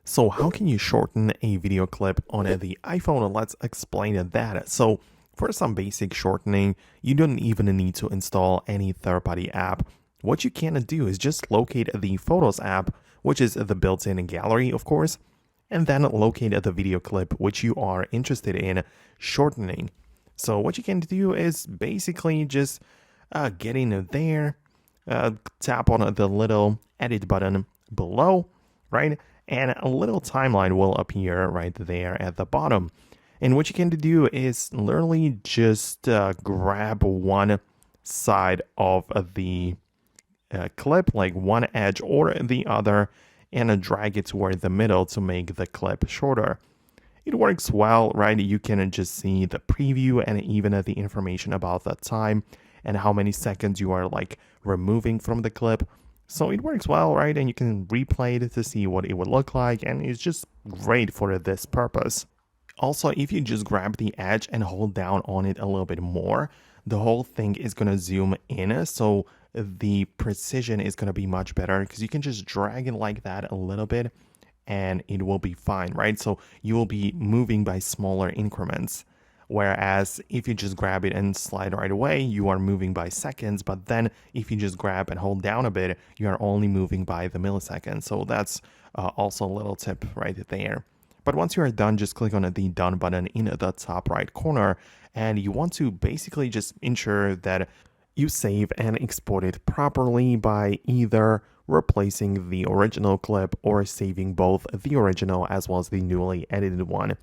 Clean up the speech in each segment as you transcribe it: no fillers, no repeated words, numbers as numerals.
So how can you shorten a video clip on the iPhone? Let's explain that. So for some basic shortening, you don't even need to install any third-party app. What you can do is just locate the Photos app, which is the built-in gallery, of course, and then locate the video clip which you are interested in shortening. So what you can do is basically just get in there, tap on the little edit button below, right? And a little timeline will appear right there at the bottom. And what you can do is literally just grab one side of the clip, like one edge or the other, and drag it toward the middle to make the clip shorter. It works well, right? You can just see the preview and even the information about the time and how many seconds you are like removing from the clip. So it works well, right? And you can replay it to see what it would look like, and it's just great for this purpose. Also, if you just grab the edge and hold down on it a little bit more, the whole thing is going to zoom in, so the precision is going to be much better because you can just drag it like that a little bit and it will be fine, right? So you will be moving by smaller increments. Whereas if you just grab it and slide right away, you are moving by seconds. But then if you just grab and hold down a bit, you are only moving by the milliseconds. So that's also a little tip right there. But once you are done, just click on the done button in the top right corner. And you want to basically just ensure that you save and export it properly by either replacing the original clip or saving both the original as well as the newly edited one.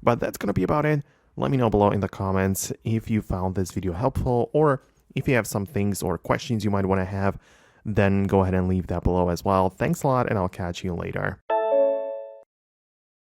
But that's going to be about it. Let me know below in the comments if you found this video helpful, or if you have some things or questions you might want to have, then go ahead and leave that below as well. Thanks a lot, and I'll catch you later.